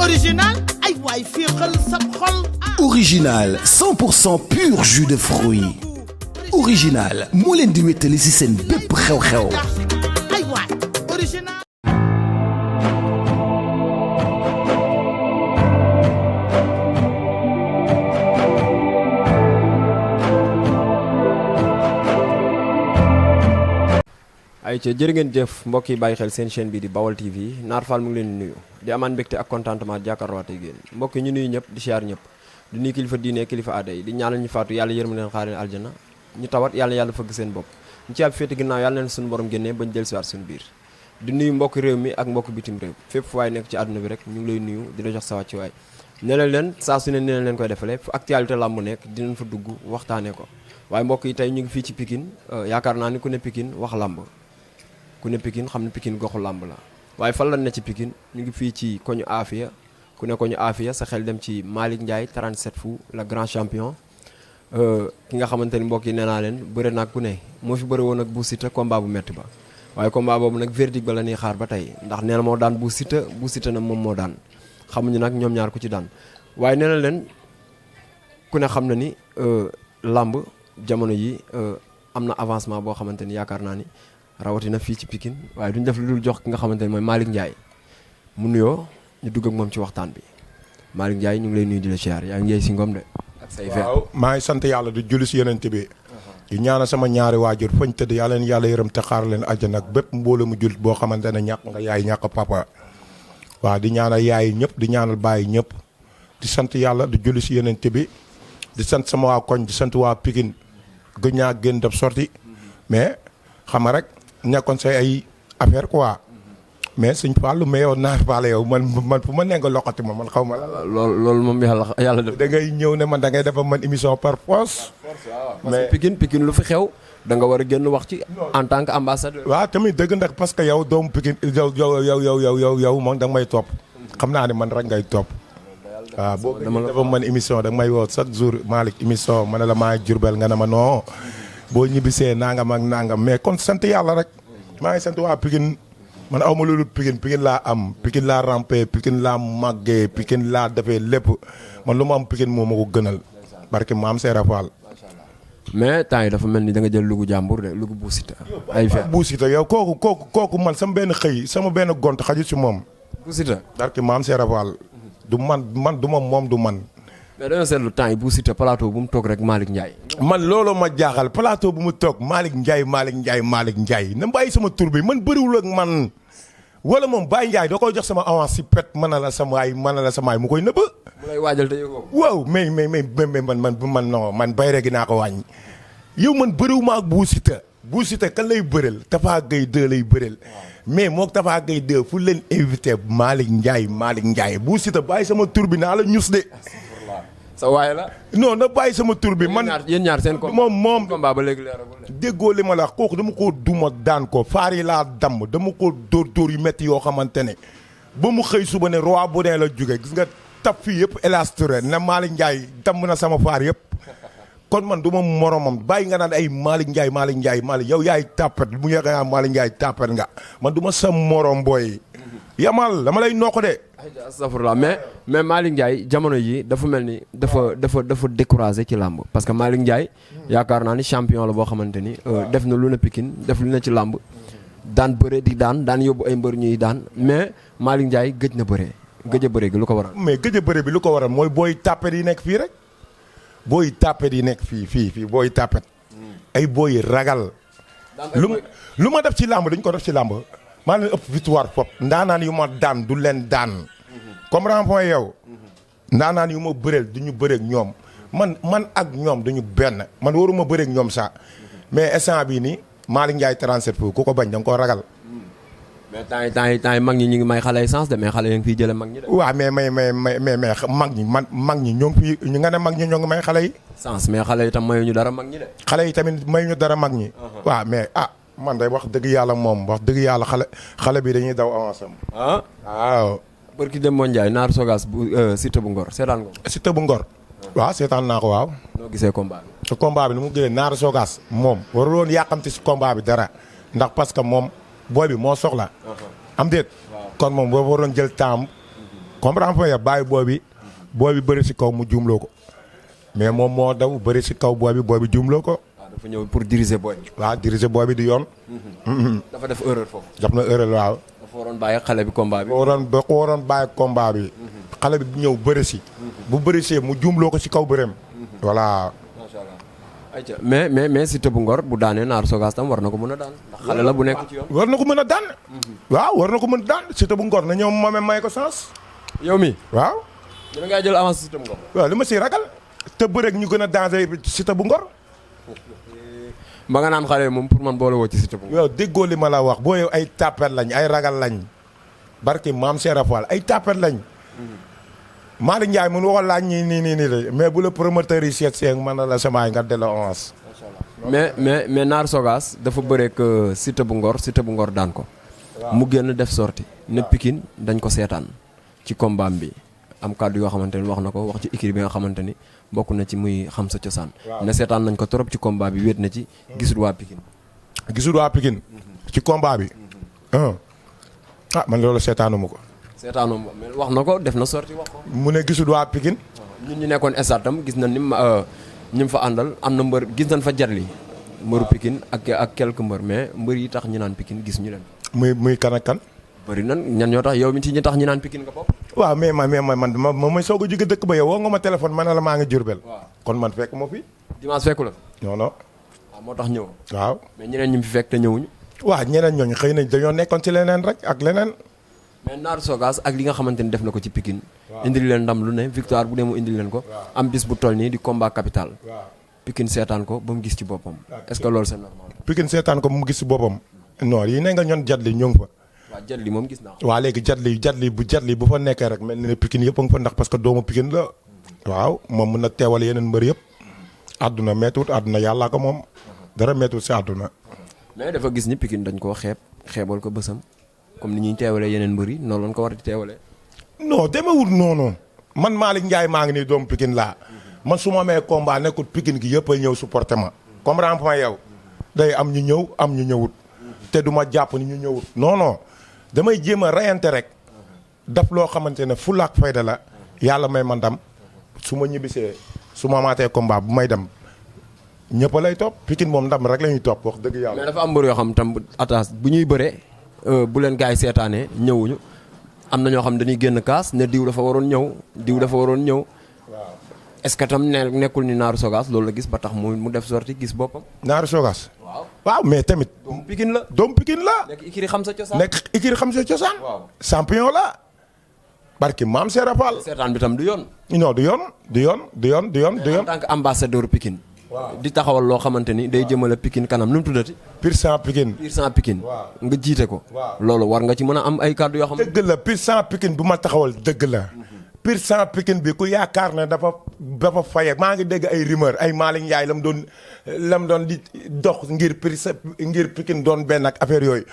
original ay waay féexal sa xol. Original 100% pur jus de fruits. Original moo leen di wéttali ci seen bépp xew-xew. ay waay original. ay ca jërë ngeen jëf mbokk yi bàyyi xel seen chaîne bi di Bawal TV Naar Fall mu ngi leen di nuyu di amaan mbégte ak contentement jàkkaarloowaat ak yéen mbokk yi ñu nuyu ñëpp di siyaar ñëpp di nuyu kilifa diine kilifa aada yi di ñaanal ñu faatu yàlla yërëm leen xaar leen aljana ñu tawat yàlla fëgg seen bopp ñu ci ab féete ginnaaw yàlla leen suñu borom génnee bañ dellusiwaat suñu biir di nuyu mbokk réew mi ak mbokk bitim réew fépp fu waay nekk ci àdduna bi rek ñu ngi lay nuyu di la jox sa wàccuwaay ne leen saa su ne ne leen koy defalee fu actualité làmb nekk dinañ fa dugg waxtaanee ko waaye mbokk yi tey ñu ngi fii ci Pikine yaakaar naa ni ku ne Pikine wax làmb ku ne Pikine xam ne Pikine goxu làmb la waaye fan la ne ci Pikine ñu ngi fii ci koñu Afia ku ne koñu Afia sa xel dem ci Malick Ndiaye 37 fu la grand champion ki nga xamante ni mbokk yi nee naa leen bëre nag ku ne moo fi bëre woon ak Bou Siteu combat bu metti ba waaye combat boobu nag verdict ba la ñuy xaar ba tey ndax nee na moo daan Bou Siteu na moom moo daan xamuñu nag ñoom ñaar ku ci daan waaye nee na leen ku ne xam na ni làmb jamono yi am na avancement boo xamante ni yaakaar naa ni rawatina fii ci Pikine waaye duñ def lu dul jox ki nga xamante ne mooy Malick Ndiaye mu nuyoo ñu dugg ak moom ci waxtaan bi Malick Ndiaye ñu ngi lay nuyu di la siyaar yaa ngi si ngom de ak say fer. waaw maa ngi sant yàlla di julli si yonent bi di ñaanal sama ñaari waajur fañ tëdd yàlla leen yàlla yërëm te xaar leen àjjana ak bépp mbooloo mu jullit boo xamante ne ñàkk nga yaay ñàkk papa waaw di ñaanal yaay ñëpp di ñaanal baay ñëpp di sant yàlla di julli si yonent bi di sant sama waa koñ di sant waa Pikine gëj naa génn def sorti mais xam nga rek nekkoon say ay affaire quoi mais suñ Fallou mais yow Naar Fall yow man fu ma nee nga loqati ma man xaw ma la. loolu moom yàlla def. da ngay ñëw ne man da ngay defar man émission par force. mais Pikine lu fi xew da nga war a génn wax ci en tant que ambassadeur. waaw tamit dëgg ndax parce que yow doomu Pikine yow man da nga may topp. xam naa ne man rek ngay topp. waaw boo dafa man émission da nga may woo chaque jour Malick émission ma ne la maa Jurbel nga ne ma non. boo ñibbisee nangam ak nangam mais kon sant yàlla rek maa ngi sant waa Pikine man aw ma loolu Pikine laa am Pikine laa rampé Pikine laa màggee Pikine laa defee lépp man lu ma am Pikine moo ma ko gënal barke maam Seera Fall. mais temps yi dafa mel ni da nga jël lugu jàmbur de lugu Bou Siteu ay fer Bou Siteu yow kooku man sama benn xëy sama benn gont xaju ci moom. Bou Siteu barke maam Seera Fall du man du ma moom du man. mais dañoo seetlu temps yi Bou Siteu plateau bu mu toog rek Malick Ndiaye. man looloo ma jaaxal plateau bu mu toog Malick Ndiaye na bàyyi sama tur bi man bëriwul ak man wala moom Baye Ndiaye da koy jox sama avance si pet mën na la samaay mu koy nëbb. mu lay waajal te yëgoo. waaw mais man non man bayre gi naa ko wàññi yow man bëriwuma ak Bou Siteu kan lay bëreel Tafa Gueye 2 lay bëreel mais moog Tafa Gueye 2 fu leen invité Malick Ndiaye Bou Siteu bàyyi sama tur bi naa la ñus de. sa waay la. non na bàyyi sama tur bi man yéen ñaar seen moom combat ba léegi leeragul déggoo li ma la wax kooku dama koo duma daan ko faar yi laa damm dama ko dóor yu métti yoo xamante ne ba mu xëy suba ne roi bu ne la jóge gis nga tap fii yëpp élasturé na Malick Ndiaye damm na sama faar yëpp kon man du ma moromam bàyyi nga naan ay Malick Ndiaye yow yaay tàppet mu yegg nga Malick Ndiaye tàppet nga man du ma sa morom booy yamal dama lay nokk de. astafurlah mais Malick Ndiaye jamono yi dafa mel ni dafa découragé ci làmb parce que Malick Ndiaye yaakaar naa ni champion la boo xamante ni def na lu ne Pikine def lu ne ci làmb daan bëre di daan yóbbu ay mbër ñuy daan mais Malick Ndiaye gëj a bëre gi lu ko waral. mais gëj a bëre bi lu ko waral mooy booy tàppet yi nekk fii rek booy tàppet yi nekk fii booy tàppet ay booy ragal. lu ma def ci làmb dañ ko def ci làmb. maa leen ëpp victoire fop ndaanaan yu ma daan du leen daan comme point yow ndaanaan yu ma bëreel du ñu bëreeg ñoom man ak ñoom duñu benn man waruma bëreeg ñoom sax mais instant bii nii Malick Ndiaye 37 fu ku ko bañ da nga koo ragal. mais temps yi mag ñi ñu ngi may xale yi sens de mais xale yi ngi fiy jëlee mag ñi de. waaw mais mag ñi ñoo ngi fi nga ne mag ñi ñoo ngi may xale yi. sens mais xale yi tam mayuñu dara mag ñi de. xale yi tamit mayuñu dara mag ñi. waaw mais man day wax dëgg yàlla xale bi dañuy daw avance am. waaw. barki dem moo Ndiaye Naar Sogas bu Siteu bu Ngor seetaan nga ko. Siteu bu Ngor. waaw seetaan naa ko waaw. noo gisee combat bi. te combat bi ni mu gisee Naar Sogas moom warul woon yàqamti si combat bi dara ndax parce que moom booy bi moo soxla. am déet. kon moom boo waroon jël temps comprendre fa ya bàyyi booy bi bëri si kaw mu juumloo ko mais moom moo daw bëri si kaw booy bi juumloo ko. waaw dafa ñëw pour diriger booy bi. waaw diriger booy bi di yoon. dafa def erreur foofu. def na erreur waaw. dafa waroon bàyyi xale bi combat bi. da ko waroon bàyyi combat bi. xale bi ñëw bëri si. bu bëri see mu juumloo ko si kaw bëreem. voilà. macha allah ayca mais Siteu bu Ngor bu daanee Naar Sogas tam war na ko mën a daan ndax xale la bu nekk ci yoon. war na ko mën a daan. waaw war na ko mën a daan Siteu bu Ngor na ñëw moomee may ko sens. yow mi waaw. dina ngaa jël avance Siteu bu Ngor. waaw li ma siy ragal te bëreeg ñu gën a danger Siteu bu Ngor. ba nga naan xale moom pour man boole woo ci Siteu bu Ngor. yow déggoo li ma la wax boo yow ay tapet lañ ay ragal lañ barki maam Cheikh Fall ay tapet lañ. Malick Ndiaye mun waxoon laaj nii de mais bu la promoteur yi seet see mën na la samaay nga delloo avance. mais Naar Sogas dafa bëreek Siteu bu Ngor daan ko. mu génn def sorti ne Pikine dañ ko seetaan ci combat bi am kàddu yoo xamante ni wax na ko wax ci équipe bi nga xamante ni bokk na ci muy xam sa cosaan. ne seetaan nañ ko trop ci combat bi wéet na ci gisul waa Pikine. gisul waa Pikine ci combat bi. Man loolu seetaanuma ko. seetaanoo mais wax na ko def na sorti wax ko. mu ne gisul waa Pikine. ñun ñu nekkoon stade tam gis nañ ni ñi mu fa àndal am na mbër gis nañ fa Jadli. mbëru Pikine ak quelques mbër mais mbër yi tax ñu naan Pikine gis ñu leen. muy kan ak kan. bëri nan ñan ñoo tax yow mi ci ñi tax ñu naan Pikine nga bopp. waaw mais man may soog a jóge dëkk ba yow woo nga ma téléphone ma ne la maa ngi Jurbel. kon man fekk ma fi. dimanche fekku la. non. waaw moo tax ñëw. waaw mais ñeneen ñi mu fi fekk te ñëwuñu. waaw ñeneen ñooñu xëy na dañoo nekkoon ci leneen rek ak leneen. mais Naar Sogas ak li nga xamante ni def na ko ci Pikine. indil leen ndam lu ne victoire bu ne mu indil leen ko. am bis bu toll nii di combat capital. Pikine seetaan ko ba mu gis ci boppam. est-ce que loolu c'est normal. Pikine seetaan ko ba mu gis ci boppam. non yi ne nga ñoon Jadli ñoo ngi fa. waaw Jadli moom gis naa ko. waaw léegi Jadli bu fa nekkee rek mel ni ne Pikine yëpp a nga fa ndax parce que doomu Pikine la. waaw moom mun na teewal yeneen mbër yëpp. àdduna méttiwut àdduna yàllaa ko moom. dara méttiwut si àdduna. mais dafa gis ni Pikine dañ koo xeebal ko bësam comme ni ñuy teewalee yeneen mbër yi noonu lañ ko war di teewalee. non demewut noonu. man Malick Ndiaye maa ngi nii doomu Pikine laa. man su ma amee combat nekkul Pikine gi yëpp a ñëw supporter ma. comprendre ma yow. day am ñu ñëw am ñu ñëwut. te du ma jàpp ni ñu ñëwut. non damay jéem a reyante rek. daf loo xamante ne fulla ak fayda la. yàlla may man ndam su ma ñibbisee su ma amaatee combat bu may dem ñëpp lay topp Pikine moom ndam rek la ñuy topp wax dëgg yàlla. mais dafa am mbër yoo xam tam attache bu ñuy bëree bu leen gars yi seetaanee ñëwuñu am na ñoo xam dañuy génn kaas ne diw dafa waroon ñëw. est-ce que tam nekkul ni Naar Sogas loolu la gis ba tax mu def sorti gis boppam. Naar Sogas. waaw mais tamit. doomu Pikine la. nekk ikiri xam sa cosaan. waaw champion la. barki maam Cheikh Fall. seetaan bi tam du yoon. non du yoon. en tant que ambassadeur Pikine. di taxawal loo xamante ni day jëmale Pikine kanam nu mu tuddati. Pur sang Pikine. nga jiite ko. loolu war nga ci mën a am ay kàddu yoo xam. dëgg la Pur sang Pikine bu ma taxawal dëgg la. Pur sang Pikine bi ku yaakaar ne dafa faye maa ngi dégg ay rumeur ay Malick Ndiaye lam doon di dox ngir Pikine doon benn ak affaire yooyu.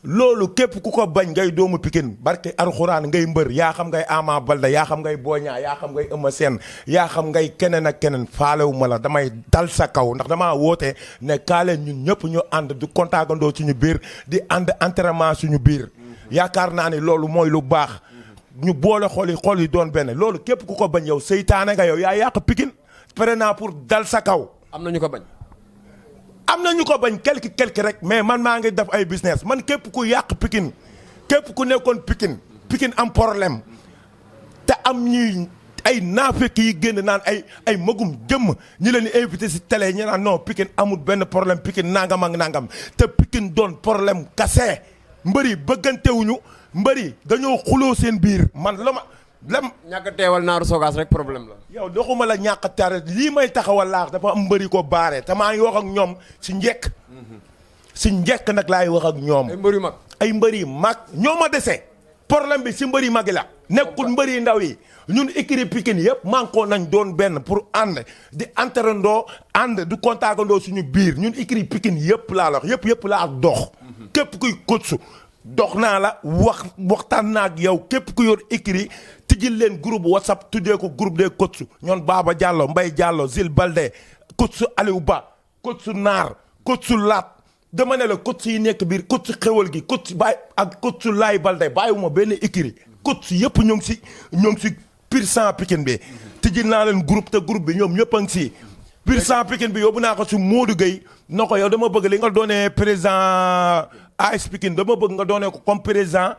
loolu képp ku ko bañ ngay doomu Pikine barke alxuraan ngay mbër yaa xam ngay Ama Baldé yaa xam ngay Boy Niang yaa xam ngay Eumeu Sène yaa xam ngay keneen ak keneen faalewu ma la damay dal sa kaw ndax damaa woote ne kaale ñun ñëpp ñu ànd di kontaagandoo suñu biir di ànd entraînement suñu biir. yaakaar naa ni loolu mooy lu baax. ñu boole xol yi doon benn loolu képp ku ko bañ yow seytaane nga yow yaa yàq Pikine pare naa pour dal sa kaw. am na ñu ko bañ. am na ñu ko bañ quelque rek mais man maa ngi def ay business man képp ku yàq Pikine képp ku nekkoon Pikine am problème te am ñuy ay naafeq yi génn naan ay magum jëmm ñi leen di invité si télé ñu naan non Pikine amul benn problème Pikine nangam ak nangam te Pikine doon problème kase mbëri bëggantewuñu mbëri dañoo xuloo seen biir man ñàkk a teewal Naar Sogas rek problème la. yow doxuma la ñàkk a taare lii may taxawal laax dafa am mbëri ko baare te maa ngi wax ak ñoom si njekk nag laay wax ak ñoom. ay mbër yu mag. ay mbër yu mag ñoo ma dese. problème bi si mbër yu mag yi la. nekkul mbër yu ndaw yi ñun écurie Pikine yëpp mànkoo nañ doon benn pour ànd di entraînement ànd di kontaagandoo suñu biir ñun écurie Pikine yëpp laa la wax yëpp laa dox. képp kuy coach dox naa la waxtaan naa ak yow képp ku yor écrit tijjil leen groupe WhatsApp tuddee ko groupe des coach ñoon Baba Diallo Mbaye Diallo Zil Balde coach Aliou Ba coach Naar coach Laat dama ne la coach yi nekk biir coach xewal gi coach Baye ak coach Laay Balde bàyyiwuma benn écrit coach yëpp ñoo ngi si pur sang Pikine bi. tijji naa leen groupe te groupe bi ñoom ñëpp a ngi si. pur sang Pikine bi yóbbu naa ko si Modou Gueye na ko yow dama bëgg li nga doonee président AS Pikine dama bëgg nga doonee ko comme président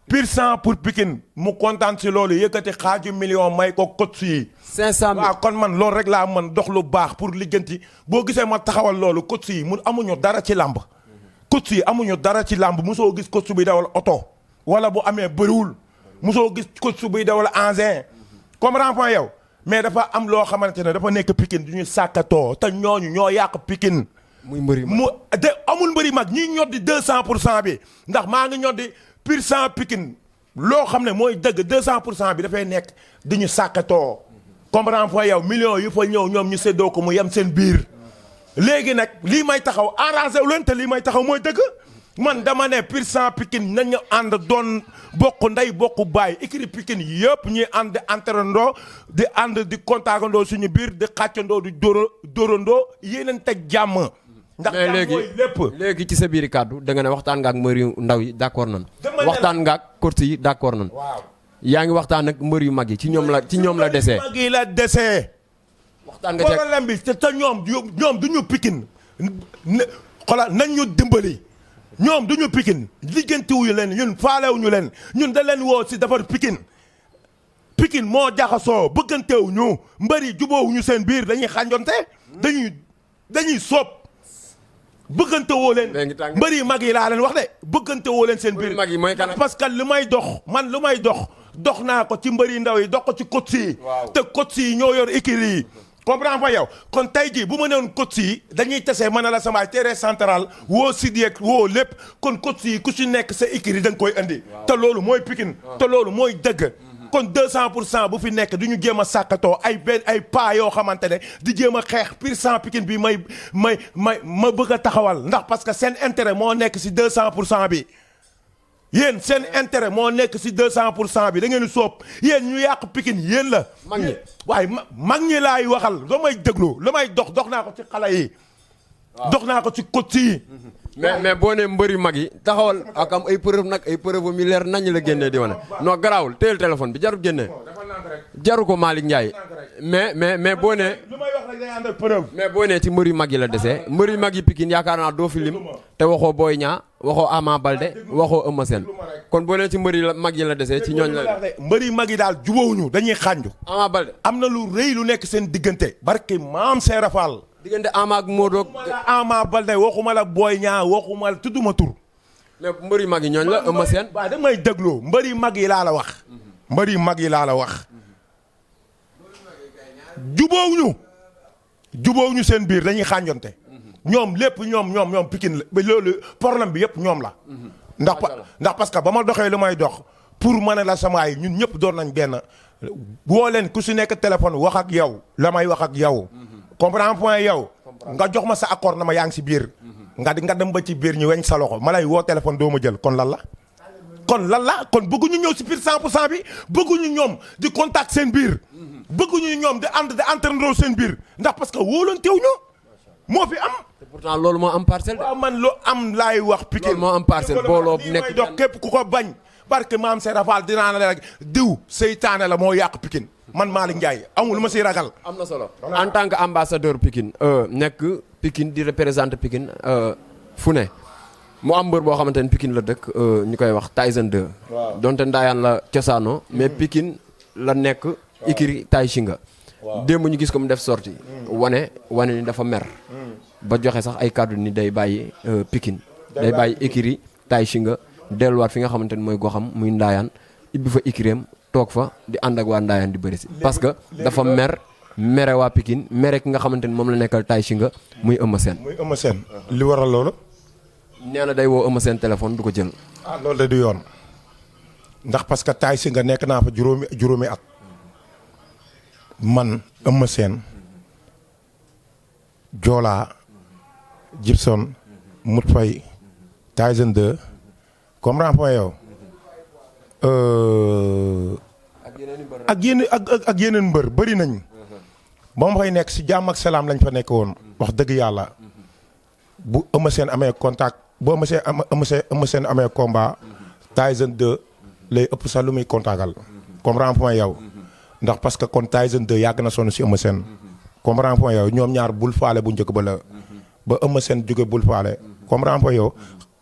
pur sang pour Pikine mu kontaan si loolu yëkkati xaaju million may ko coach yi. 500 000 waaw kon man loolu rek laa mën dox lu baax pour lijjanti boo gisee ma taxawal loolu coach yi mun amuñu dara ci làmb. coach yi amuñu dara ci làmb mosoo gis coach bi dawal oto wala bu amee bëriwul mosoo gis coach bi dawal engin comprends point yow mais dafa am loo xamante ne dafa nekk Pikine du ñu sàkkatoo te ñooñu ñoo yàq Pikine. muy mbëri mag mu de amul mbëri mag ñi ñoddi 200% bi ndax maa ngi ñoddi pur sang Pikine loo xam ne mooy dëgg 200% bi dafay nekk di ñu sàkkatoo comprends point yow millions yu fa ñëw ñoom ñu séddoo ko mu yem seen biir. léegi nag lii may taxaw arrangé wu leen te lii may taxaw mooy dëgg man dama ne pur sang Pikine nañu ànd doon bokk ndey bokk baay écurie Pikine yëpp ñuy ànd di entraînandoo di ànd di kontaagandoo suñu biir di xàccandoo di dóorandoo yéeneen teg jàmm. ndax mais léegi léegi ci sa biir kàddu da nga ne waxtaan nga ak mbër yu ndaw yi d'accord nan waxtaan nga ak coach yi d'accord nan yaa ngi waxtaan ak mbër yu mag yi ci ñoom la desee mag yi la desee waxtaan nga problème bi te ñoom du ñu Pikine xoolal nañ ñu dimbali ñoom du ñu Pikine liggéentiwuñu leen ñun faalewuñu leen ñun da leen woo si defar Pikine moo jaxasoo bëggantewuñu mbër yi jubóowuñu seen biir dañuy xànjonte dañuy soob bëggante woo leen mbër yi mag yi laa leen wax de bëggante woo leen seen biir parce que lu may dox naa ko ci mbër yi ndaw yi dox ko ci coach yi te coach yi ñoo yor écurie yi comprends pas yow kon tey jii bu ma newoon coach yi dañuy tesee mën a la samaay terrain central woo Sidiek woo lépp kon coach yi ku si nekk sa écurie da nga koy indi te loolu mooy Pikine te loolu mooy dëgg kon 200% bu fi nekk du ñu jéem a sàkkatoo ay pas yoo xamante ne di jéem a xeex pur sang Pikine bi ma bëgg a taxawal ndax parce que seen intérêt moo nekk si 200% bi yéen seen intérêt moo nekk si 200% bi da ngeen di soob yéen ñu yàq Pikine yéen la. mag ñi waaye mag ñi laay waxal la may déglu la may dox naa ko ci xale yi. dox naa ko ci coach yi. mais boo nee mbëri mag yi taxawal ak am ay preuve nag ay preuve mi leer nañ la génnee di wane non garaawul téyel téléphone bi jarul génnee jaru ko Malick Ndiaye mais boo nee lu may wax rek day ànd ak preuve. mais boo nee ci mbëri mag yi la desee mbëri mag yi Pikine yaakaar naa doo fi lim te waxoo Boy Niang waxoo Ama Baldé waxoo Eumeu Sène kon boo nee ci mbëri mag yi la desee ci ñooñ la mbëri mag yi daal jubóowuñu dañuy xànju. Ama Baldé am na lu rëy lu nekk seen diggante. barke maam Seera Fall. diggante Ama ak Modou Ama Baldé waxuma la Boy Niang waxuma la tudduma tur. mais mbëri mag yi ñooñ la Eumeu Sène. waaw damay dégloo mbëri mag yi laa la wax. mbëri mag yi laa la wax. jubóowuñu seen biir dañuy xànjonte. ñoom lépp ñoom Pikine la ba loolu problème bi yëpp ñoom la. ndax parce que ba ma doxee lu may dox pour mën a la samaay ñun ñëpp doon nañ benn woo leen ku si nekk téléphone wax ak yow la may wax ak yow. comprends point yow nga jox ma sa accord na ma yaa ngi si biir nga dem ba ci biir ñu weñ sa loxo ma lay woo téléphone doo ma jël kon lan la kon bëgguñu ñëw si biir 100% bi bëgguñu ñoom di contact seen biir bëgguñu ñoom di ànd di entraîner seen biir ndax parce que wóolantewuñu moo fi am. te pourtant loolu moo am parcelle de. waaw man lu am laay wax. Pikine loolu moo am parcelle booloo nekk dox képp ku ko bañ parce que maam Seydou Fall dinaa la rek diw seytaane la moo yàq Pikine man Malick Ndiaye amul lu ma siy ragal. am na solo en tant que ambassadeur Pikine nekk Pikine di représenter Pikine fu ne mu am mbër boo xamante ne Pikine la dëkk ñu koy wax Tyson 2. waaw donte ndaayaan la cosaano mais Pikine la nekk ikiri Tay Shinga. waaw démb ñu gis ko mu def sortie wane ni dafa mer. ba joxe sax ay kàddu ni day bàyyi Pikine. day bàyyi ikiri Tay Shinga delluwaat fi nga xamante ni mooy goxam muy ndaayaan ibbi fa ikireem toog fa di ànd ak waa ndaayaan di bëri si parce que dafa mere waa Pikine mere ki nga xamante ni moom la nekkal Tay Shinga muy Eumeu Sène. li waral loolu. nee na day woo Eumeu Sène téléphone du ko jël. loolu de du yoon ndax parce que Tay Shinga nekk naa fa juróomi at man Eumeu Sène Joola Gibson Mout Faye Tyson 2 comprends point yow ak yeneen mbër bëri nañ ba ma fay nekk si jàmm ak salaam lañ fa nekk woon wax dëgg yàlla bu Eumeu Sène amee contact bu Eumeu Sène amee combat Tyson 2 lay ëpp sax lu muy kontaagal comprends point yow ndax parce que kon Tyson 2 yàgg na sonn si Eumeu Sène comprends point yow ñoom ñaar bul faale bu njëkk ba la ba Eumeu Sène jóge bul faale comprends point yow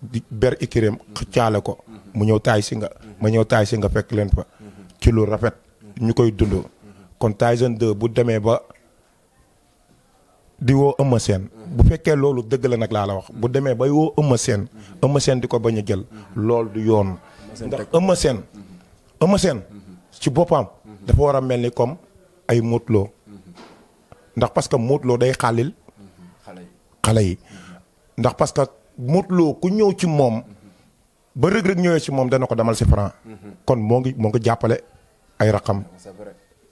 di ber ikiréem xëccaale ko mu ñëw taay si nga ma ñëw taay si nga fekk leen fa ci lu rafet ñu koy dund kon Tyson 2 bu demee ba di woo Eumeu Sène bu fekkee loolu dëgg la nag laa la wax bu demee bay woo Eumeu Sène di ko bañ a jël loolu du yoon ndax Eumeu Sène ci boppam dafa war a mel ni comme ay Modou Lo ndax parce que Modou Lo day xaalil xale yi ndax parce que Modou Lo ku ñëw ci moom ba Reug Reug ñëwee ci moom dana ko demal si Franc kon moo ngi jàppale ay raqam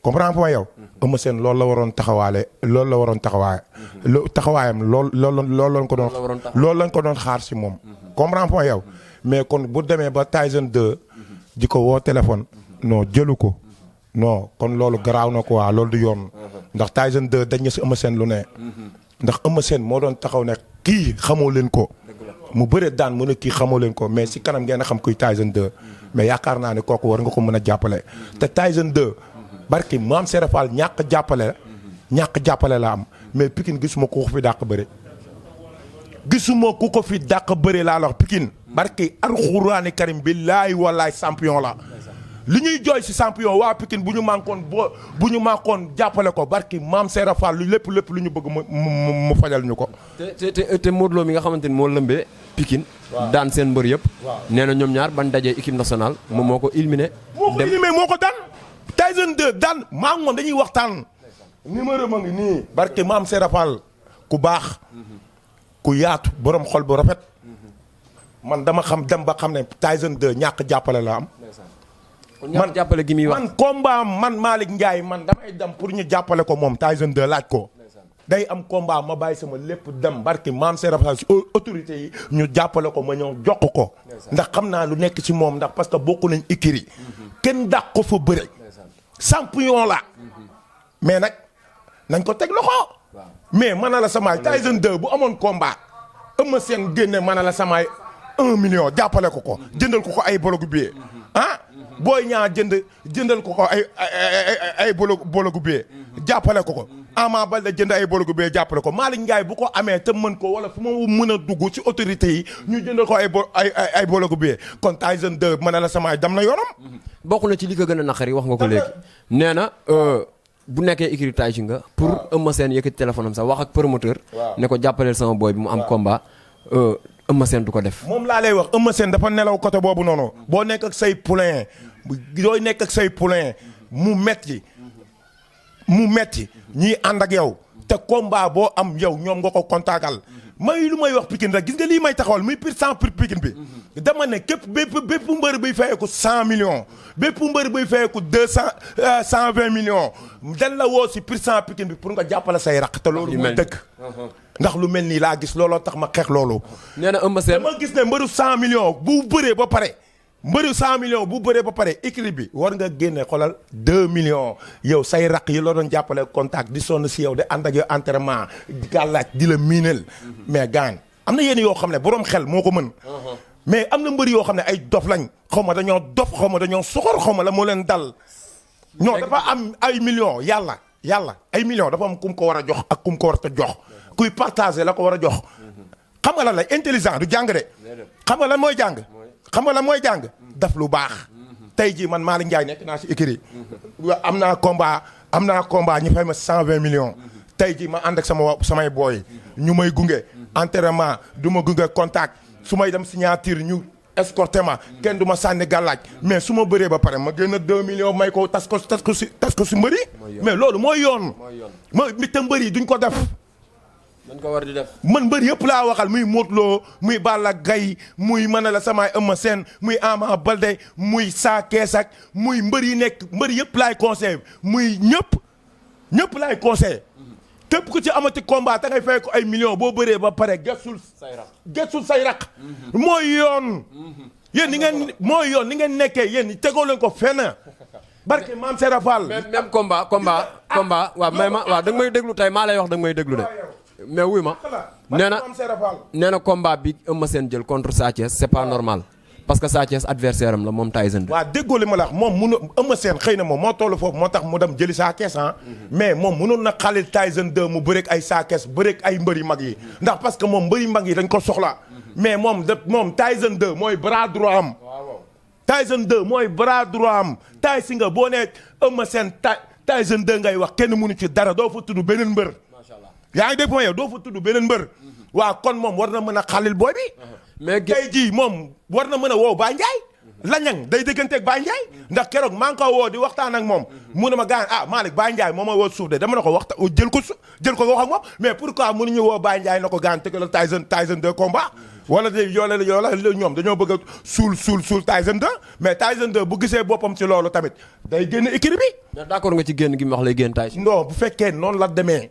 comprends nga yow. Eumeu Sène loolu la waroon taxawaale loolu la waroon taxawaayam loolu lañ ko doon xaar si moom. comprends nga yow mais kon bu demee ba Tyson 2 di ko woo téléphone non jëlu ko non kon loolu garaaw na quoi loolu du yoon ndax Tyson 2 dañ na si Eumeu Sène lu ne. ndax Eumeu Sène moo doon taxaw ne kii xamoo leen ko. mu bëre daan mu ne kii xamoo leen ko mais si kanam ngeen a xam kuy Tyson 2 mais yaakaar naa ne kooku war nga ko mën a jàppale te Tyson 2. barki maam Serafal ñàkk jàppale la am mais Pikine gisuma ku ko fi dàq bëre laa la wax Pikine barki alxuraani karim billaahi wallaahi champion la li ñuy jooy si champion waa Pikine bu ñu mankoon jàppale ko barki maam Serafal lu lépp lu ñu bëgg mu fajal ñu ko te Modou Lo mi nga xamante ni moo lëmbee Pikine daan seen mbër yëpp nee na ñoom ñaar ban dajee équipe nationale moom moo ko éliminé moo ko daan Tyson 2 daan maa ngi moom dañuy waxtaan numéro ma ngi nii barke maam Serafal ku baax ku yaatu borom xol bu rafet man dama dem ba xam ne Tyson 2 ñàkk jàppale la am man jàppale gi muy wax man combat man Malick Ndiaye man damay dem pour ñu jàppale ko moom Tyson 2 laaj ko day am combat ma bàyyi sama lépp dem barke maam Serafal si autorité yi ñu jàppale ko ma ñëw jox ko ndax xam naa lu nekk ci moom ndax parce que bokku nañ écurie kenn dàq ko fa bëre champion la mais nag nañ ko teg loxo mais mën na la samaay Tyson 2 bu amoon combat Eumeu Sène génne mën na la samaay 1 million jàppale ko jëndal ko ay bologu billet Boy Niang jëndal ko ay bologu billet jàppale ko Ama Baldé jënd ay bologu billet jàppale ko Malick Ndiaye bu ko amee te mën ko wala fu ma mën a dugg ci autorité yi ñu jëndal ko ay bologu billet kon Tyson 2 mën na la samaay dem na yoonam bokk na ci li ko gën a naqari wax nga ko léegi nee na bu nekkee écurie Tyson nga pour Eumeu Sène yëkkati téléphone am sax wax ak promoteur ne ko jàppaleel sama boy bi mu am combat Eumeu Sène du ko def moom laa lay wax Eumeu Sène dafa nelaw côté boobu noonu boo nekk ak say poulain yooyu nekk ak say poulain mu metti ñii ànd ak yow te combat boo am yow ñoom nga ko kontaagal may lu may wax Pikine rek gis nga lii may taxawal muy pour Pikine bi dama ne bépp mbër buy fayeeku 100 millions bépp mbër buy fayeeku 120 millions dañ la woo si pour Pikine bi pour nga jàppale say raq te loolu mooy dëgg ndax lu mel nii laa gis looloo tax ma xeex loolu nee na Eumeu Sène dama gis ne mbëru 100 millions bu bëree ba pare équipe bi war nga génne xoolal 2 millions yow say raq yi la doon jàppale contact di sonn si yow di ànd ak yow entraînement gàllaaj di la miinal mais gaan am na yenn yoo xam ne borom xel moo ko mën mais am na mbëri yoo xam ne ay dof lañ xaw ma dañoo dof xaw ma dañoo soxor xaw ma la moo leen dal non dafa am ay millions yàlla ay millions dafa am kum ko war a jox ak kum ko war a jox kuy partager la ko war a jox xam nga lan la intelligent du jàng de xam nga lan mooy jàng daf lu baax tey jii man Malick Ndiaye nekk naa si écurie am naa combat ñu fay ma 120 millions tey jii ma ànd ak samay booy ñu may gunge entraînement du ma gunge contact su may dem signature ñu escorté ma kenn du ma sànni gàllaaj mais su ma bëree ba pare ma génn 2 millions may ko tas ko si mbëri mais loolu mooy yoon te mbëri duñ ko def dañ ko war di def man mbër yëpp laa waxal muy Modou Lo muy Balla Gaye muy mën na la samaay Eumeu Sène muy Ama Baldé muy Sa Thiès ak muy mbër yëpp laay conseillé muy ñëpp laay conseillé képp ku ci amati combat da ngay fay ko ay millions boo bëree ba pare gestul say raq mooy yoon yéen ni ngeen nekkee yéen tegoo leen ko fenn barke maam Serafal même combat waaw may ma waaw da nga may déglu tey maa lay wax da nga may déglu de mais wuy ma nee na combat bi Eumeu Sène jël contre Sa Thiès c'est pas normal parce que Sa Thiès adversaire am la moom Tyson 2. waa déggoo li ma la wax moom munu Eumeu Sène xëy na moom moo toll foofu moo tax mu dem jëli Sa Thiès mais moom mënoon na xalil Tyson 2 mu bëreeg ay Sa Thiès bëreeg ay mbëri mag yi ndax parce que moom mbëri mag yi dañ ko soxla mais moom Tyson 2 mooy bras droit am. Tyson 2 mooy bras droit am tay si nga boo nee Eumeu Sène Tyson 2 ngay wax kenn mënu ci dara doo fa tudd beneen mbër. yaa ngi dégg ma yow doo fa tudd beneen mbër. waaw kon moom war na mën a xalil booy bi. mais tey jii moom war na mën a woo Baye Ndiaye. lañang day dégganteeg Baye Ndiaye. ndax keroog maa ngi ko woo di waxtaan ak moom. mu ne ma gaañ Malick Baye Ndiaye moo ma woo suuf de dama ne ko jël ko wax ak moom mais pourquoi mënuñu woo Baye Ndiaye na ko gaañ tëggal Tyson 2 combat. wala de yoola ñoom dañoo bëgg a suul Tyson 2 mais Tyson 2 bu gisee boppam ci loolu tamit day génn écurie bi. mais d'accord nga ci génn gi mu wax lay génn Tyson. non bu fekkee noonu la demee.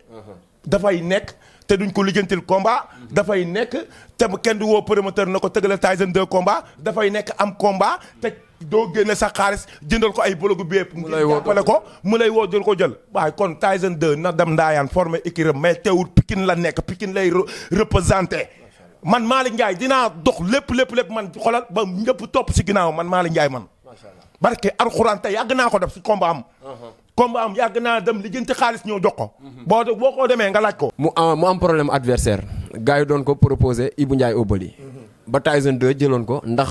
dafay nekk te duñ ko lijjantil combat. dafay nekk te kenn du woo promoteur na ko tëggale Tyson 2 combat dafay nekk am combat te doo génne sa xaalis jëndal ko ay bologu bépp. mu lay woo jàppale ko mu lay woo jël ko jël. waaye kon Tyson 2 na dem ndaayaan formé écurie mais teewul Pikine la nekk Pikine lay représenté. man Malick Ndiaye dinaa dox lépp man xoolal ba ñëpp topp si ginnaaw man Malick Ndiaye man. macha allah barke alxuraan te yàgg naa ko def si combat am. combat am yàgg naa dem lijjanti xaalis ñëw jox ko. boo ko demee nga laaj ko. mu am problème adversaire gars yi doon ko proposé Ibou Ndiaye Obali. ba Tyson 2 jëloon ko ndax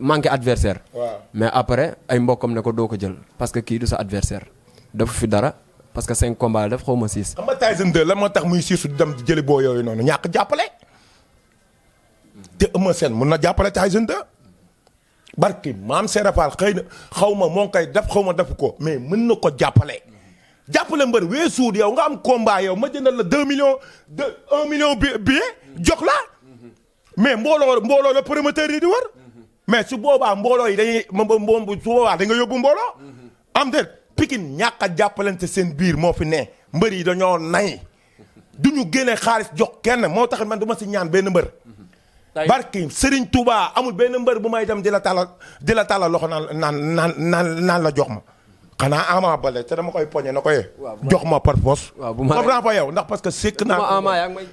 manqué adversaire. waaw mais après ay mbokkam ne ko doo ko jël parce que kii du sa adversaire dafa fi dara parce que 5 combats la def xaw ma 6. xam nga Tyson 2 lan moo tax muy siisu dem di jëli boo yooyu noonu ñàkk jàppale. te Eumeu Sène mun na jàppale Tyson 2 barki maam Serapal xëy na xaw ma moo ngi koy def xaw ma def ko mais mën na ko jàppale. jàppale mbër weesuut yow nga am combat yow ma jëndal la 2 millions 1 million billet jox la mais mbooloo la promoteur yi di wër mais su boobaa mbooloo yi dañuy su boobaa da nga yóbbu mbooloo. am de Pikine ñàkk a jàppalante seen biir moo fi ne mbër yi dañoo nay du ñu génne xaalis jox kenn moo tax man du ma si ñaan benn mbër. barki Serigne Touba amul benn mbër bu may dem di la tàllal loxo naan la jox ma xanaa Ama Baldé te dama koy poñe na koy jox ma par force. waaw bu ma comprends pas yow ndax parce que sekk naa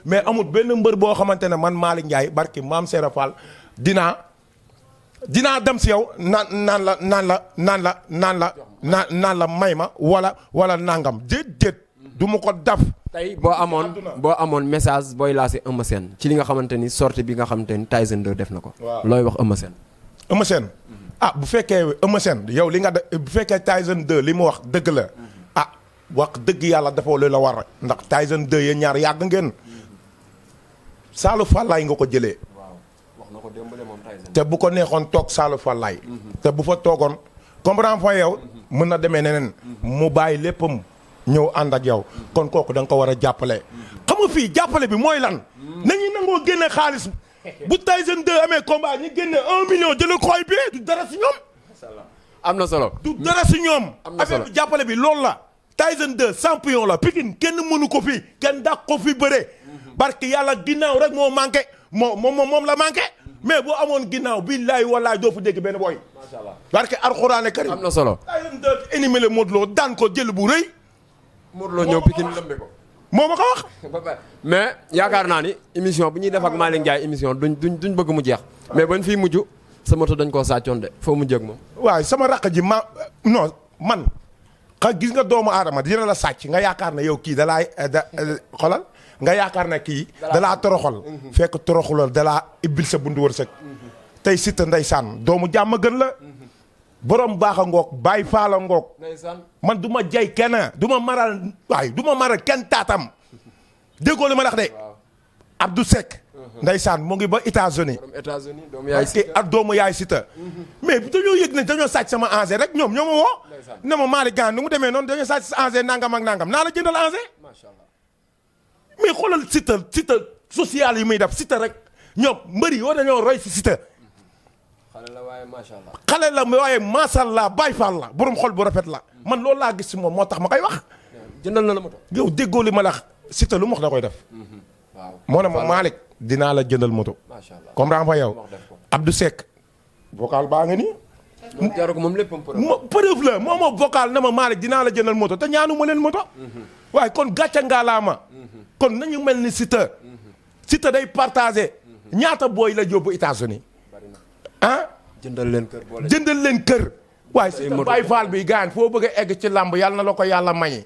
mais amul benn mbër boo xamante ne man Malick Ndiaye barki maam Serap Fall dinaa dem si yow naan la may ma wala nangam déedéet du ma ko daf. tey boo amoon message booy lancé Eumeu Sène ci li nga xamante ni sortie bi nga xamante ni Tyson 2 def na ko. looy wax Eumeu Sène. Eumeu Sène bu fekkee Eumeu Sène yow li nga bu fekkee Tyson 2 li mu wax dëgg la wax dëgg yàlla dafa lu la war ndax Tyson 2 yéen ñaar yàgg ngeen. Saalu Fallaay nga ko jëlee. wax na ko démbale moom Tyson. te bu ko neexoon toog Saalu Fallaay. te bu fa toogoon comprendre fa yow. mën na demee neneen. mu bàyyi léppam. ñëw ànd ak yow kon kooku da nga ko war a jàppale. xam nga fii jàppale bi mooy lan. nañu nangoo génne xaalis bu Tyson 2 amee combat ñu génne 1 million jëlee ko ay billet du dara si ñoom. am na solo. du dara si ñoom. am na solo affaire bi jàppale bi loolu la. Tyson 2 champion la Pikine kenn mënu ko fi kenn dàq ko fi bëre. barke yàlla ginnaaw rek moo manqué moom la manqué. mais boo amoon ginnaaw billaay wallaay doo fa dégg benn boy. macha allah barke alxuraane karim. am na solo. Tyson 2 éliminé le Modou Lo daan ko jël bu rëy. Modou Lo ñëw Pikine lëmbe ko. moo ma ko wax. mais yaakaar naa ni émission bu ñuy def ak Malick Ndiaye émission duñ bëgg mu jeex. mais bañ fii mujj sa moto dañ koo sàccoon de foo mujjee ak moom. waaw sama raq ji man gis nga doomu aadama dina la sàcc nga yaakaar ne yow kii xolal nga yaakaar ne kii dalaa toroxal. fekk toroxulal dalaa ibbil sa bundu wërsëg. tey Siteu ndeysaan doomu jàmm gën la. borom baax a ngoog bàyyi faala ngoog man du ma jay kenn du ma maral kenn taatam déggoo li ma wax de Abdou Seck ndeysaan mu ngi ba États-Unis ak doomu yaay Siteu mais dañoo yëg ne dañoo sàcc sama engrais rek ñoom ñoo ma woo ne ma Malick Gane nu mu demee noonu dañoo sàcc sa engrais nangam ak nangam naa la jëndal engrais mais xoolal Siteu social yi muy def Siteu rek ñoom mbëri yoo dañoo roy si Siteu xale la waaye macha allah Baye Fall la borom xol bu rafet la man loolu laa gis si moom moo tax ma koy wax. jëndal na la moto. yow déggoo li ma la wax Siteu lu mu wax da koy def. waaw moo ne ma Malick dinaa la jëndal moto. macha allah comprends fa yow. Abdou Seck. vocal baa nga nii. jaru ko moom lépp preuve la moo ma vocal na ma Malick dinaa la jëndal moto te ñaanu ma leen moto. waaye kon gàcce ngaalaama. kon nañu mel ni Siteu. Siteu day partagé. ñaata booy la yóbbu États-Unis jëndal leen kër boole. jëndal leen kër. waaye si Baye Fall bi gaan foo bëgg a egg ci làmb yàlla na la ko yàlla may.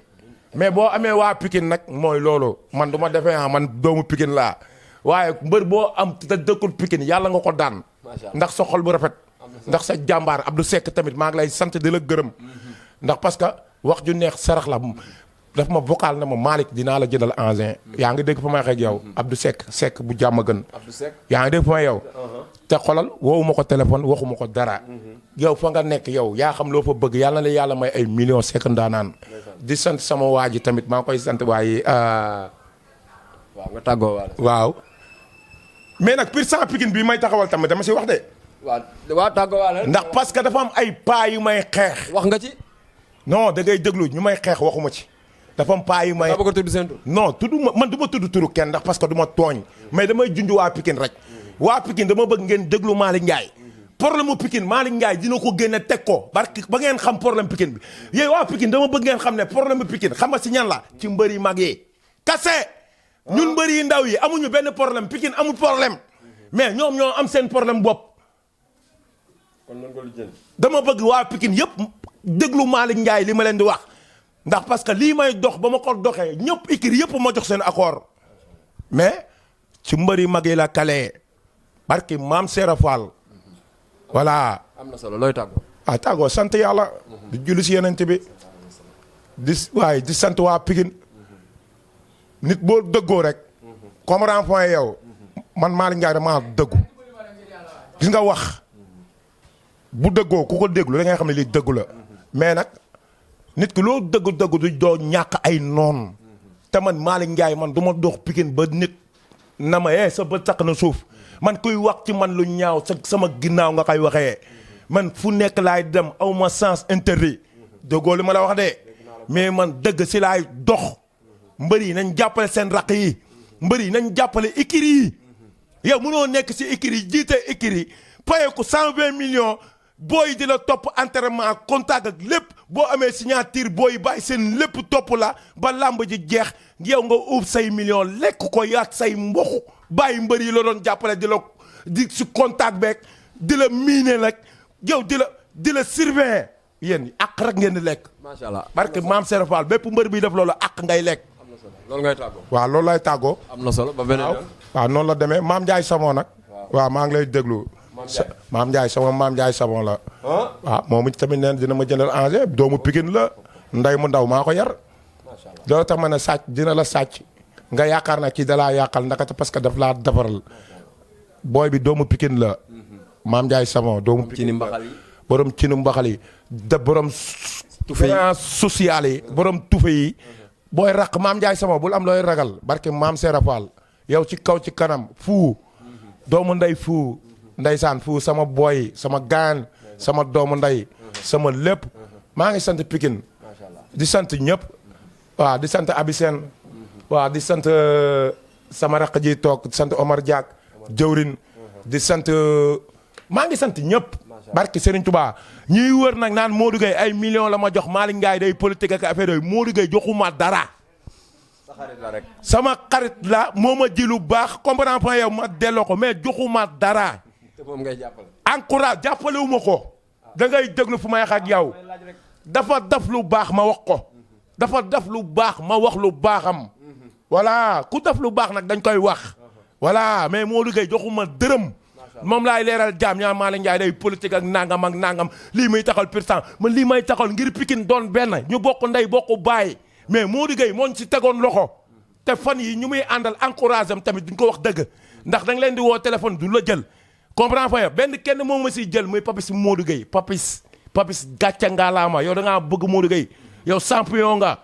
mais boo amee waa Pikine nag mooy loolu man du ma defee man doomu Pikine laa waaye mbër boo am te dëkkul Pikine yàlla nga ko daan. ndax sa xol bu rafet. ndax sa jàmbaar Abdou Seck tamit maa ngi lay sant di la gërëm. ndax parce que wax ju neex sarax la daf ma vocal na ma Malick dinaa la jëndal engin. yaa ngi dégg fa may waxee ak yow Abdou Seck bu jàmm gën. yaa ngi dégg fa may yow. te xolal woowuma ko téléphone waxuma ko dara. yow fa nga nekk yow yaa xam loo fa bëgg yàlla na la yàlla may ay millions Seck ndaanaan. di sant sama waa ji tamit maa ngi koy sant waaye. waaw nga tàggoo waale. waaw. mais nag pur sang Pikine bii may taxawal tamit dama si wax de. waaw tàggoo waale. ndax parce que dafa am ay paa yu may xeex. wax nga ci. non da ngay déglu ñu may xeex waxuma ci. dafa am paa yu may. bëgg a tudd seen tur. non tudd ma man du ma tudd turu kenn ndax parce que du ma tooñ. mais damay junj waa Pikine rek. waa Pikine dama bëgg ngeen déglu Malick Ndiaye. problème mu Pikine Malick Ndiaye dina ko génne teg ko barki ba ngeen xam problème Pikine bi yéen waa Pikine dama bëgg ngeen xam ne problème mu Pikine xam nga si ñan la ci mbër yi mag yi. kase ñun mbër yi ndaw yi amuñu benn problème Pikine amul problème mais ñoom ñoo am seen problème bopp. kon nan ko lijjanti. dama bëgg waa Pikine yëpp déglu Malick Ndiaye li ma leen di wax ndax parce que lii may dox ba ma ko doxee ñëpp ikir yëpp ma jox seen accord mais ci mbër yi mag yi la kale barki maam Serap Fall. voilà. am na solo looy tàggoo. tàggoo sant yàlla. di julli si yeneen bi di sant waa Pikine nit boo dëggoo rek. comme rond-point yow. man Malick Ndiaye damaa dëggu. gis nga wax bu dëggoo ku ko déglu da ngay xam ne lii dëggu la. mais nag nit ki loo dëggu du doo ñàkk ay noon te man Malick Ndiaye man du ma dox Pikine ba nit na ma sa bët takk na suuf. man kuy wax ci man lu ñaaw sama ginnaaw nga koy waxee man fu nekk laay dem aw ma sens interdit déggoo li ma la wax de mais man dëgg si laay dox mbër yi nañ jàppale seen raq yi mbër yi nañ jàppale écurie yi yow mënoo nekk si écurie yi jiite écurie yi paye ko 120 millions booy di la topp entraînement contact ak lépp boo amee signature booy bàyyi seen lépp topp la ba làmb ji jeex yow nga uub say millions lekk ko yaat say mboxu bàyyi mbër yi la doon jàppale di si contact beeg di la miine rek yow di la surveiller yéen àq rek ngeen di lekk. macha allah parce que maam Serap Fall bépp mbër bi def loolu àq ngay lekk. am na solo loolu ngay tàggoo. waaw loolu lay tàggoo. am na solo ba beneen yoon. waaw noonu la demee maam Ndiaye Savon nag. waaw maa ngi lay déglu. maam Ndiaye Savon la. waaw moom tamit neen dina ma jëndal engin doomu Pikine la nday mu ndaw maa ko yar. macha allah loolu tax ma ne sàcc dina la sàcc. nga yaakaar na kii dalaa yàqal ndakate parce que daf laa defaral booy bi doomu Pikine la. maam Ndiaye Savon doomu Pikine la borom cinu mbaxal yi borom. tufe yi social yi borom tufe yi. booy raq maam Ndiaye Savon bul am looy ragal barke maam Serap Fall yow ci kaw ci kanam fuu doomu nday fuu ndeysaan fuu sama booy sama gaan sama doomu nday sama lépp maa ngi sant Pikine di sant ñëpp waaw di sant Abiseen waaw di sant sama raq ji toog di sant Omar Diak jëwrin di sant maa ngi sant ñëpp barki Serigne Touba ñuy wër nag naan Modou Gueye ay millions la ma jox Malick Ndiaye day politique ak affaire yooyu Modou Gueye joxuma dara sa xarit la rek. sama xarit la moo ma ji lu baax comprendre point yow ma delloo ko mais joxuma dara te moom ngay jàppale. encourage jàppale wu ma ko da ngay déglu fu may wax ak yow dafa def lu baax ma wax ko dafa def lu baax ma wax lu baaxam voilà ku def lu baax nag dañ koy wax voilà mais Modou Gueye joxuma dërëm moom laay leeral jaam ñaa Malick Ndiaye day politique ak nangam lii muy taxal pourtant man lii may taxal ngir Pikine doon benn ñu bokk ndey bokk baay mais Modou Gueye moo ci tegoon loxo te fan yi ñu muy àndal encouragé am tamit duñ ko wax dëgg ndax da nga leen di woo téléphone du la jël comprends fa benn kenn moom ma siy jël muy Papis Modou Gueye Papis gàcce ngaalaama yow da ngaa bëgg Modou Gueye yow champion nga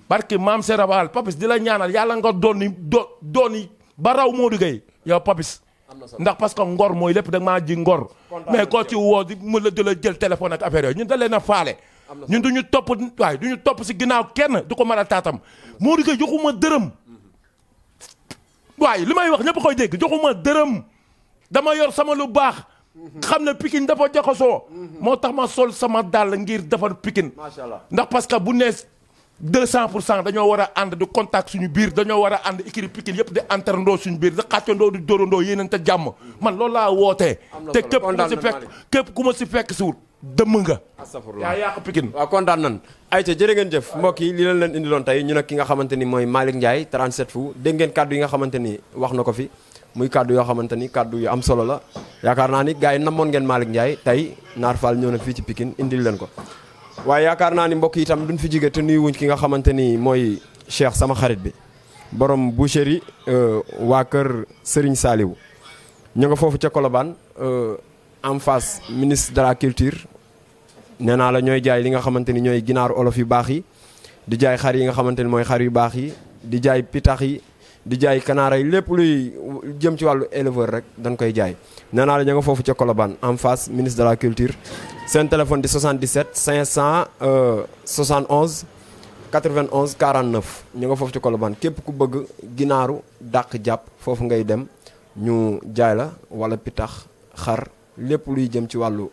barki maam Serapal Papis di la ñaanal yàlla nga dooni ba raw Modou Gueye yow Papis ndax parce que ngor mooy lépp da nga maa ji ngor mais koo ci woo di mu la di la jël téléphone ak affaire yooyu ñun da leen a faale ñun du ñu topp waaye du ñu topp si ginnaaw kenn du ko mën a taatam Modou Gueye joxuma dërëm waaye li may wax ñëpp koy dégg joxuma dërëm dama yor sama lu baax xam ne Pikine dafa jaxasoo moo tax ma sol sama dàll ngir defar Pikine macha allah ndax parce que bu nee 200% dañoo war a ànd di contact suñu biir dañoo war a ànd équipe Pikine yëpp di enterandoo suñu biir di xàccandoo di dóorandoo yéeneen te jàmm man loolu laa wootee. te képp ku ma si fekk si wut dëmm nga. yaa yàq Pikine. waaw kontaan nan ayca jërë ngeen jëf mbokk yi li leen indiloon tey ñu nag ki nga xamante ni mooy Malick Ndiaye 37 fu dégg ngeen kàddu yi nga xamante ni wax na ko fi muy kàddu yoo xamante ni kàddu yu am solo la yaakaar naa ni gars yi namoon ngeen Malick Ndiaye tey Naar Fall ñëw na fii ci Pikine indil leen ko waaye yaakaar naa ni mbokk yi itam duñ fi jige te nuyu wuñ ki nga xamante ni mooy Cheikh sama xarit bi borom boucherie waa kër Serigne Saliou ñu nga foofu ca Colobane en face ministre de la culture nee naa la ñooy jaay li nga xamante ni ñooy ginaaru olof yu baax yi di jaay xar yi nga xamante ni mooy xar yu baax yi di jaay pitax yi di jaay kanaara yi lépp luy jëm ci wàllu éleveur rek dañ koy jaay nee naa la ñu nga foofu ca Colobane en face ministre de la culture seen téléphone di 77 571 91 49 ñu nga foofu ca Colobane képp ku bëgg ginaaru dàq jàpp foofu ngay dem ñu jaay la wala pitax xar lépp luy jëm ci wàllu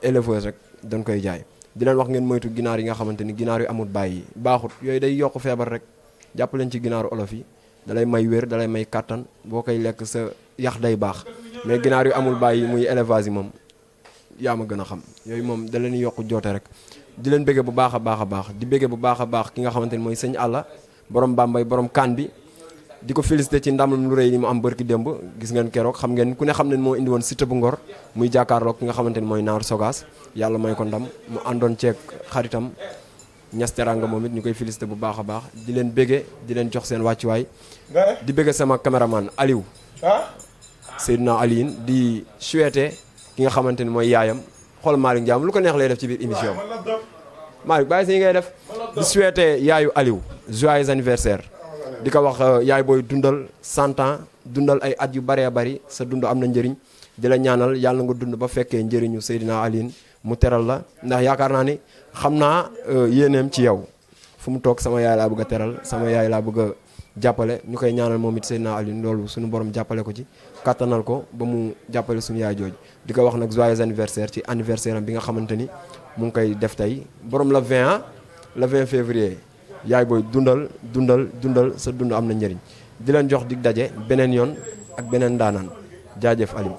éleveur rek dañ koy jaay di leen wax ngeen moytu ginaar yi nga xamante ni ginaar yu amul bàyyi baaxut yooyu day yokk feebar rek jàpp leen ci ginaaru olof yi dalay may wér dalay may kàttan boo koy lekk sa yax day baax mais ginaar yu amul bàyyi muy élevage yi moom yaa ma gën a xam yooyu moom da leen yokk joote rek di leen bëggee bu baax a baax a baax di bëggee bu baax a baax ki nga xamante ni mooy sëñ Alla borom Bambey borom kaan bi di ko félicité ci ndam lu rëy li mu am bërki démb gis ngeen keroog xam ngeen ku ne xam ne moo indi woon Siteu bu Ngor muy jàkkaarloog ki nga xamante ni mooy Naar Sogas yàlla may ko ndam mu àndoon ceeg xaritam Ñas Teranga moom it ñu koy félicité bu baax a baax di leen béggee di leen jox seen wàccuwaay di béggee sama caméraman Aliou Seydina Aliyin di souhaité ki nga xamante ni mooy yaayam xool Malick Ndiaye lu ko neex lay def ci biir émission bi Malick bàyyi sa yi ngay def di souhaité yaayu Aliou joyeux anniversaire di ko wax yaay booy dundal 100 ans dundal ay at yu bëree bëri sa dund am na njëriñ di la ñaanal yàlla nga dund ba fekkee njëriñu Seydina Aliyin mu teral la ndax yaakaar naa ni xam naa yéeneem ci yow fu mu toog sama yaay laa bëgg a teral sama yaay laa bëgg a jàppale ñu koy ñaanal moom it Seydina Aliyin loolu suñu borom jàppale ko ci kattanal ko ba mu jàppale suñu yaay jooju di ko wax nag joyeux anniversaire ci anniversaire am bi nga xamante ni mu ngi koy def tey borom la 20 février yaay booy dundal sa dund am na njëriñ di leen jox dig daje beneen yoon ak beneen daanaan jaajëf Aliou